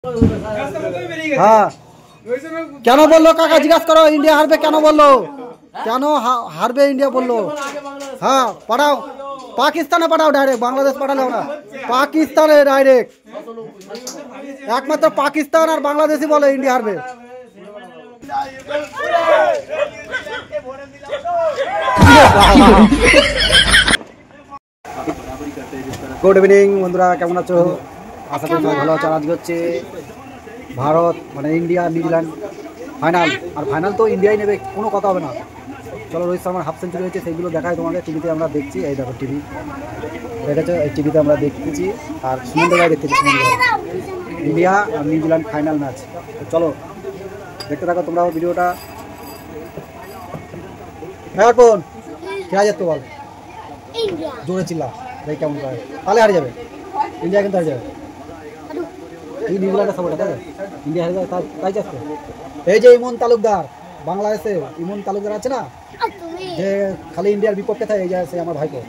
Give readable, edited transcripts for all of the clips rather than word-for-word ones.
हाँ क्या बोलो काका जिज्ञास करो इंडिया हारबे क्या बोलो क्या हारबे इंडिया बोलो। हाँ पढ़ाओ पाकिस्तान पढ़ाओ डायरेक्ट बांग्लादेश पढ़ाले ना पाकिस्तान डायरेक्ट एकमात्र पाकिस्तान और बांग्लादेश ही बोले इंडिया हारबे। गुड इवनिंग बंधुरा केमन आछो आशा करी सबाई भालो आछो। आज হচ্ছে भारत মানে इंडिया নিউজিল্যান্ড फाइनल और फाइनल तो इंडिया নেবে কোনো কথা হবে না। চলো রোহিত শর্মার হাফ সেঞ্চুরি হয়েছে সেইগুলো দেখাই তোমাদের টিভিতে আমরা দেখছি। এই দেখো টিভি দেখেছো এই টিভিতে আমরা দেখতেছি আর সুন্দর ভাই দেখতেছি इंडिया और নিউজিল্যান্ড फाइनल मैच। তো চলো দেখতে থাকো তোমরা ভিডিওটা। হ্যাঁ কোন খেলা যেত বল इंडिया জোরে চিল্লা ভাই কেমন করে তাহলে হারিয়ে যাবে इंडिया কিন্তু হারিয়ে যাবে। এই নিউজিল্যান্ডের সাপোর্ট আছে इंडिया হারিয়ে যাবে তাই চাচ্ছে। এই যে ইমন তালুকদার বাংলাদেশে ইমন তালুকদার আছে না যে খালি ইন্ডিয়ার বিপক্ষে থাকে এই যে আছে আমার ভাইকে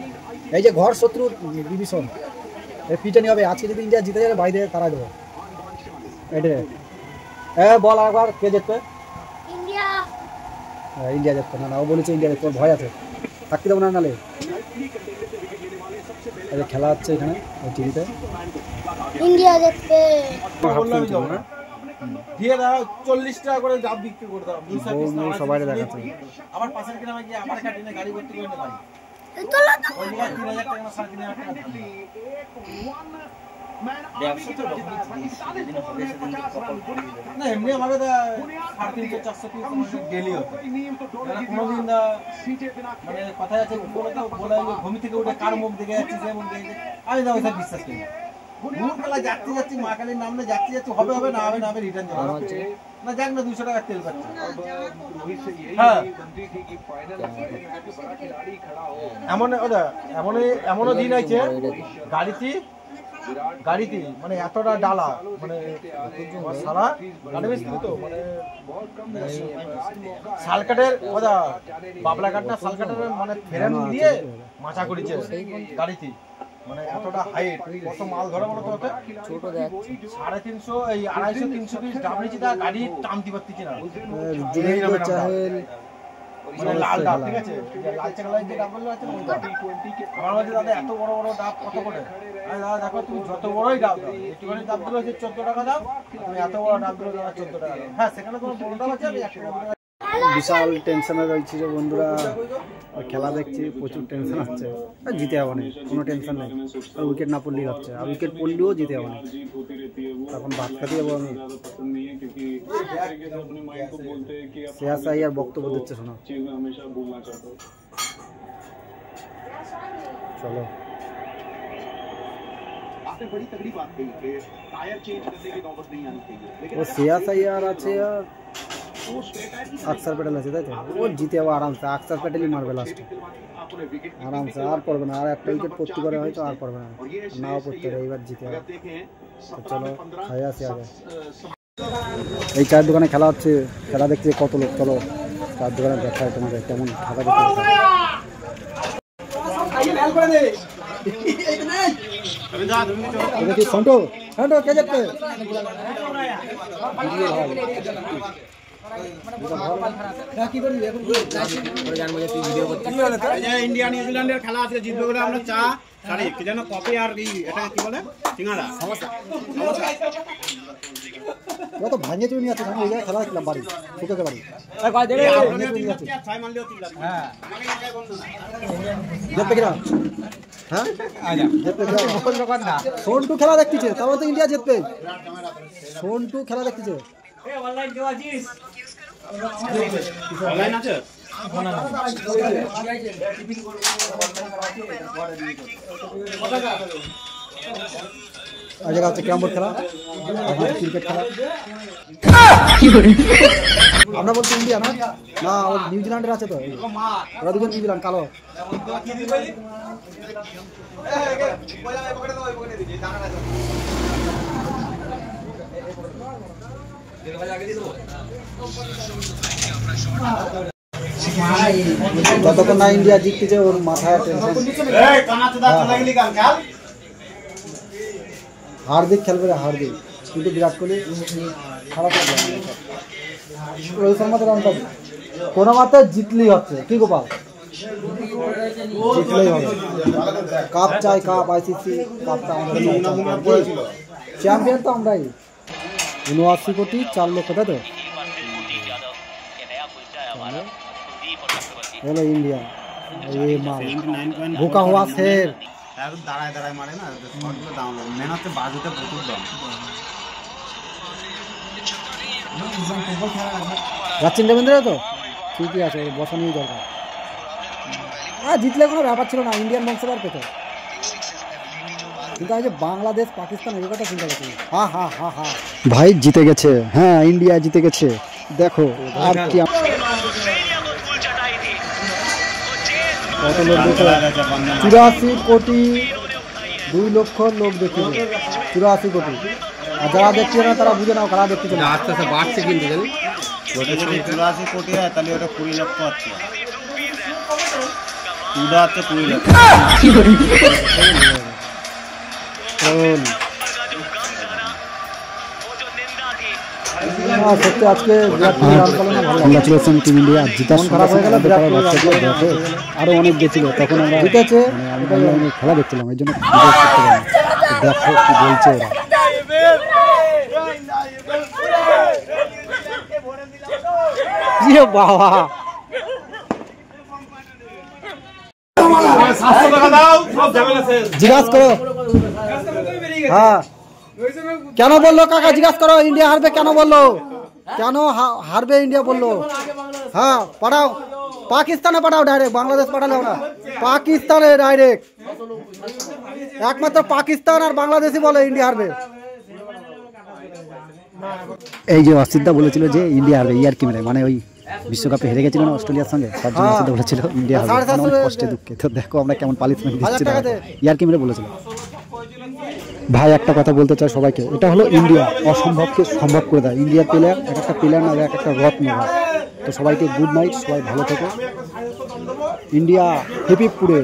এই যে ঘর শত্রু ডিভিশন এই পিটানি হবে আজকে যদি ইন্ডিয়া জিতে যাবে বাইরে তারা দেবে এটাই। বল একবার কে জিতবে ইন্ডিয়া। ইন্ডিয়া জিতবে না ও বলেছে ইন্ডিয়া জিতবে ভয় আছে থাকতে দেবো না নালে। খেলা হচ্ছে এখানে টিভিতে ইন্ডিয়া জিতবে দিয়ে দাও 40 টাকা করে জাব বিক্রি করে দাও সবাই দেখাচ্ছে আমার পাশের গ্রামে গিয়ে আমার কাটিনে গাড়ি ভর্তি করে নিয়ে চলো তো ওই জায়গা 3000 টাকা না 3000 টাকা ব্যবসা তো না এমনি আমাকে 350 400 পিস ডেইলি হতো কোনদিন মানে কথা আছে বলতো বলে ভূমি থেকে উঠে কার মুখ দেখে যাচ্ছে যে মুখ দেখে আমি না ওইটা বিশ্বাস করি ভূতলা যাচ্ছে যাচ্ছে মা কালীর নাম না যাচ্ছে যাচ্ছে হবে হবে না হবে না হবে রিটার্ন চলে আসছে না যাক না 200 টাকা তেল পাচ্ছে। হ্যাঁ এমন ওটা এমনও দিন আছে গাড়িতে মানে এতটা ডালা মানে সারা গাড়ি বেশি তো মানে শালকাটের ওটা বাবলা কাট না শালকাটের মানে ফেরান দিয়ে মাচা করেছে গাড়িতে মানে এতটা হাইট কত মাল ধরে বলো তো ছোট দেখ 350 এই 250 300 পিস ডাবলিজি দা গাড়ি টানতে পারতেছি না মানে লাল ডাব ঠিক আছে লাল চাকলায় যে ডাবল আছে আমার কাছে দাদা এত বড় বড় ডাব কত করে আরে দাদা দেখো তুমি যত বড়ই ডাব দাও একটুখানি ডাব দিলে হচ্ছে 14 টাকা দাও তুমি এত বড় ডাব দিলে দাদা 14 টাকা হ্যাঁ সেখানে কোনো বড় ডাব আছে আমি 1 টাকা বিশাল টেনশনে রয়েছে যে বন্ধুরা খেলা দেখছি প্রচুর টেনশন হচ্ছে জিতে যাবো না কোনো টেনশন নেই আর উইকেট না পড়লেই হচ্ছে আর উইকেট পড়লেও জিতে যাবো না তখন ভাত খাতে যাবো আমি। শ্রেয়াস আইয়ার বক্তব্য দিচ্ছে শোনো চলো ও শ্রেয়াস আইয়ার আছে আর अक्षर पटेल আছে তাই তো ও জিতে যাবে আরামসে अक्षर पटेल ही मारবে লাস্টে আরামসে আর পড়বে না আর একটা উইকেট পড়তে পারে হয়তো আর পড়বে না নাও পড়তে পারে এবার জিতে যাবে। তো চলো খাই আসি আগে এই চার দোকানে খেলা হচ্ছে খেলা দেখতে কত লোক চলো চার দোকানে দেখায় তোমাদের কেমন খেলা দেখতে সন্টু সন্টু কে যাচ্ছে इंडिया न्यूजीलैंड खेला आज जितबे बोले আমরা চা সরি কি জানো কফি আর এটা কি বলে সিঙ্গাড়া সমোসা ও তো ভাঙে চুনি আছে আমি এই জায়গায় খেলা খেলাম বাড়ি ফুটে বাড়ি এই ভাই দেখে আপনি তিন লাখ ছয় মান লিও 3 লাখ হ্যাঁ জিতবে কিনা হ্যাঁ আজা জিতবে কোন দোকান না সোনটু খেলা দেখতেছে তাও তো ইন্ডিয়া জিতবে সোনটু খেলা দেখতেছে এ অনলাইন কেউ আছিস অনলাইন আছে আজকে আছে ক্যারাম বোর্ড খেলা ক্রিকেট খেলা আমরা বলছি ইন্ডিয়া না না ও নিউজিল্যান্ডের আছে তো ওরা দুজন নিউজিল্যান্ড কালো যতক্ষণ না ইন্ডিয়া জিততেছে ওর মাথায় টেনশন হার্দিক খেলবে হার্দিক কিন্তু বিরাট কোহলি খারাপ হবে। রোহিত শর্মা তো রান পাবে, কোনো মাত্র জিতলেই হচ্ছে। কি গোপাল, জিতলেই হবে। কাপ চাই, কাপ আইসিসি কাপটা আমাদের চ্যাম্পিয়ন তো আমরাই। 79 কোটি 4 লক্ষ, তাই তো बोलो इंडिया। ये माल भूखा हुआ शेर দাঁড়ায় দাঁড়ায় মারে না, শটগুলো দাম মেহনতে বাজুতে প্রচুর দাম। যাচ্ছেন রবীন্দ্র তো ঠিকই আছে, বসানোই দরকার। হ্যাঁ জিতলে কোনো ব্যাপার ছিল না, ইন্ডিয়ান বংশধর পেত। কিন্তু আজ বাংলাদেশ পাকিস্তান এই কথা চিন্তা করছি। হ্যাঁ হ্যাঁ হ্যাঁ হ্যাঁ ভাই জিতে গেছে, হ্যাঁ ইন্ডিয়া জিতে গেছে। দেখো আর কি কত লোক দেখে, 84 কোটি 2 লক্ষ লোক দেখছিল, 84 কোটি। আর যারা দেখছে না তারা বুঝে নাও কারা দেখতে চলে আস্তে আস্তে বাড়ছে। কিন্তু জানি 84 কোটি হয় তাহলে ওটা 20 লক্ষ হচ্ছে, পুরো হচ্ছে 20 লক্ষ। সত্যি আজকে কংগ্রাচুলেশন টিম ইন্ডিয়া, জিতার খারাপ হয়ে গেল। আরো অনেক গেছিল তখন আমরা জিতেছে, খেলা দেখছিলাম এই জন্য দেখো কি বলছে ওরা। বাবা জিজ্ঞাসা করো, হ্যাঁ কেন বললো কাকা, জিজ্ঞাসা করো ইন্ডিয়া হারবে কেন বললো, কেন হারবে ইন্ডিয়া বললো। হ্যাঁ পাঠাও পাকিস্তানে, পাঠাও ডাইরেক্ট, বাংলাদেশ পাঠালে না, পাকিস্তানে ডাইরেক্ট। একমাত্র পাকিস্তান আর বাংলাদেশই বলে ইন্ডিয়া হারবে। এই যে অসিদ্ধা বলেছিল যে ইন্ডিয়া হারবে, ইয়ার কি মানে ওই বিশ্বকাপে হেরে গেছিল না অস্ট্রেলিয়ার সঙ্গে, তার জন্য অসিদ্ধা বলেছিল ইন্ডিয়া হারবে, কষ্টে দুঃখে। তো দেখো আমরা কেমন পানিশমেন্ট দিচ্ছি, ইয়ার কি মেরে বলেছিল। ভাই একটা কথা বলতে চাই সবাইকে, এটা হলো ইন্ডিয়া অসম্ভবকে সম্ভব করে দেয়। ইন্ডিয়ার প্লেয়ার এক একটা প্লেয়ার না, এক একটা রত্ন হয়। তো সবাইকে গুড নাইট, সবাই ভালো থেকো। ইন্ডিয়া হিপ হিপ পুরে।